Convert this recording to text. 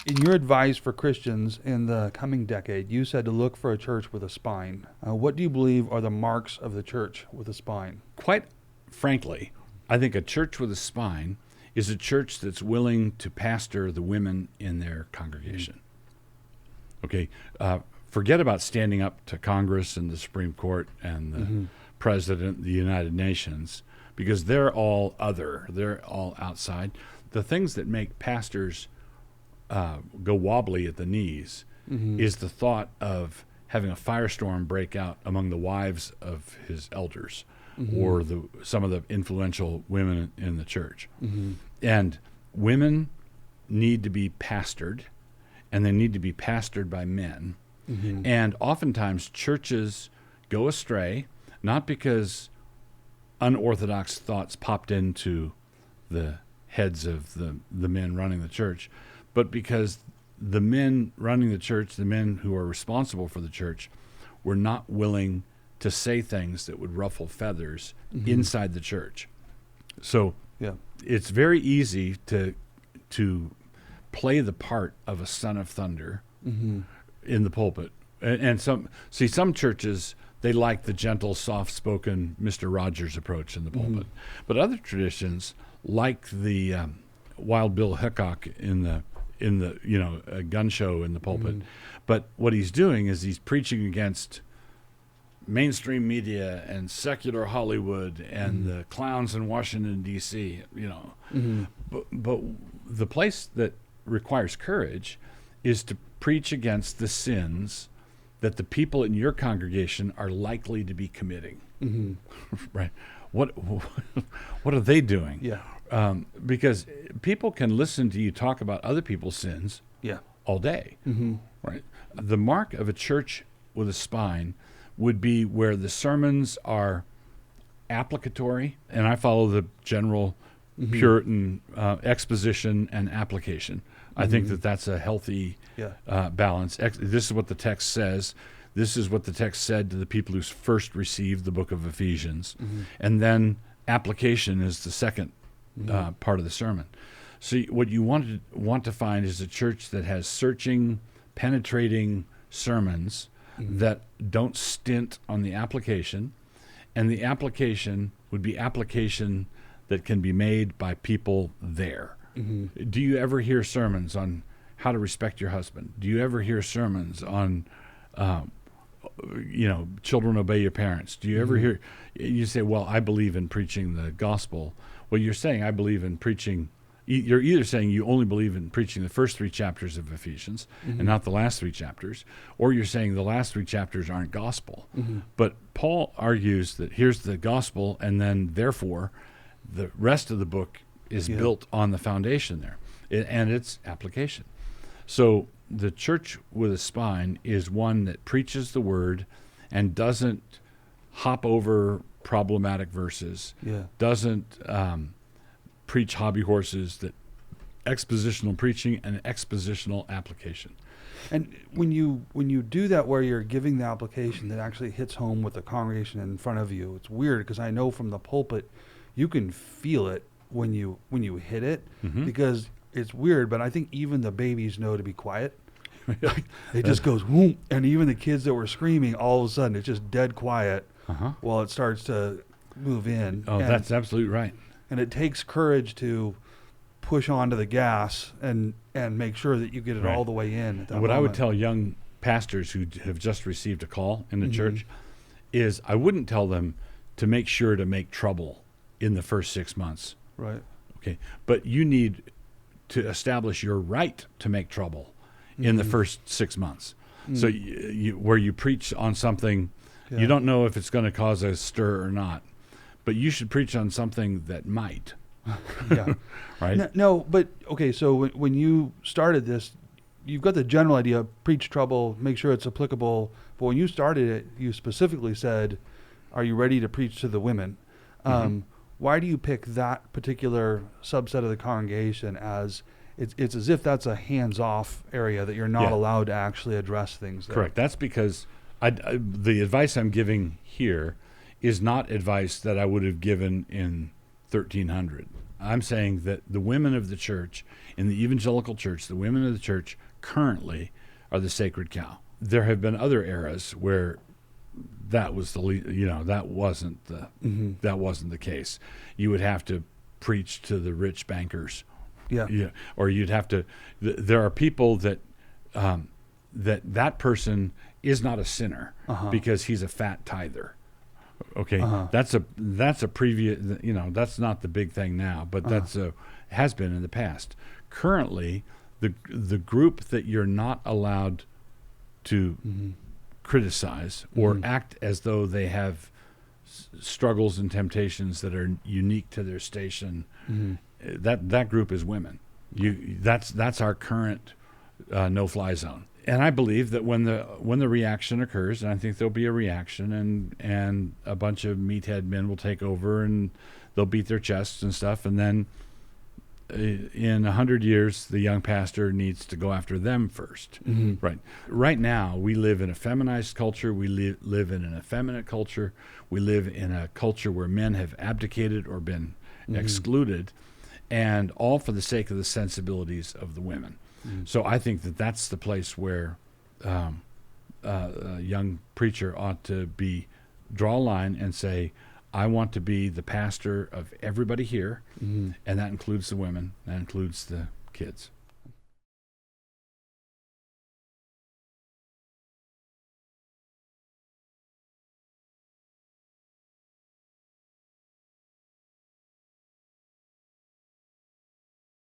In your advice for Christians in the coming decade, you said to look for a church with a spine. What do you believe are the marks of the church with a spine? Quite frankly, I think a church with a spine is a church that's willing to pastor the women in their congregation. Okay, forget about standing up to Congress and the Supreme Court and the President of the United Nations, because they're all other. They're all outside. The things that make pastors go wobbly at the knees is the thought of having a firestorm break out among the wives of his elders or some of the influential women in the church. And women need to be pastored, and they need to be pastored by men. And oftentimes churches go astray, not because unorthodox thoughts popped into the heads of the men running the church, but because the men running the church, the men who are responsible for the church, were not willing to say things that would ruffle feathers inside the church. So it's very easy to play the part of a son of thunder in the pulpit. And some churches, they like the gentle, soft-spoken Mr. Rogers approach in the pulpit. But other traditions, like the Wild Bill Hickok in the a gun show in the pulpit. But what he's doing is he's preaching against mainstream media and secular Hollywood and the clowns in Washington, D.C., But the place that requires courage is to preach against the sins that the people in your congregation are likely to be committing. Right? What are they doing? Because people can listen to you talk about other people's sins all day. Right? The mark of a church with a spine would be where the sermons are applicatory, and I follow the general Puritan exposition and application. I think that's a healthy balance. This is what the text says. This is what the text said to the people who first received the book of Ephesians. And then application is the second part of the sermon. So what you want to find is a church that has searching, penetrating sermons that don't stint on the application, and the application would be application that can be made by people there. Do you ever hear sermons on how to respect your husband? Do you ever hear sermons on children obey your parents? Do you ever hear, you say, well, I believe in preaching the gospel. Well, you're saying I believe in preaching, you're either saying you only believe in preaching the first 3 chapters of Ephesians and not the last 3 chapters, or you're saying the last 3 chapters aren't gospel. But Paul argues that here's the gospel, and then therefore the rest of the book is built on the foundation there, and its application. So the church with a spine is one that preaches the word and doesn't hop over problematic verses, doesn't preach hobby horses, that expositional preaching and expositional application. And when you do that, where you're giving the application that actually hits home with the congregation in front of you, it's weird because I know from the pulpit you can feel it when you hit it, because it's weird, but I think even the babies know to be quiet. It just goes whoom, and even the kids that were screaming, all of a sudden it's just dead quiet while it starts to move in. Oh, that's absolutely right. And it takes courage to push onto the gas and make sure that you get it all the way in. At that what moment. I would tell young pastors who have just received a call in the church is I wouldn't tell them to make sure to make trouble in the first 6 months. Right. Okay. But you need to establish your right to make trouble in the first 6 months. So where you preach on something, you don't know if it's going to cause a stir or not, but you should preach on something that might. Right? No, but okay, so when you started this, you've got the general idea, preach trouble, make sure it's applicable, but when you started it, you specifically said, are you ready to preach to the women? Why do you pick that particular subset of the congregation as it's as if that's a hands-off area that you're not allowed to actually address things there? Correct. That's because the advice I'm giving here is not advice that I would have given in 1300. I'm saying that the women of the church, in the evangelical church, the women of the church currently are the sacred cow. There have been other eras where that was that wasn't the case. You would have to preach to the rich bankers, or you'd have to. There are people that that person is not a sinner because he's a fat tither. Okay, that's a previous. That's not the big thing now, but has been in the past. Currently, the group that you're not allowed to criticize or act as though they have struggles and temptations that are unique to their station, that group is women. That's our current no-fly zone. And I believe that when the reaction occurs, and I think there'll be a reaction, and a bunch of meathead men will take over and they'll beat their chests and stuff, and then in 100 years, the young pastor needs to go after them first. Right. Right now, we live in a feminized culture. We live in an effeminate culture. We live in a culture where men have abdicated or been excluded, and all for the sake of the sensibilities of the women. So I think that that's the place where a young preacher ought to draw a line and say, I want to be the pastor of everybody here, and that includes the women, that includes the kids.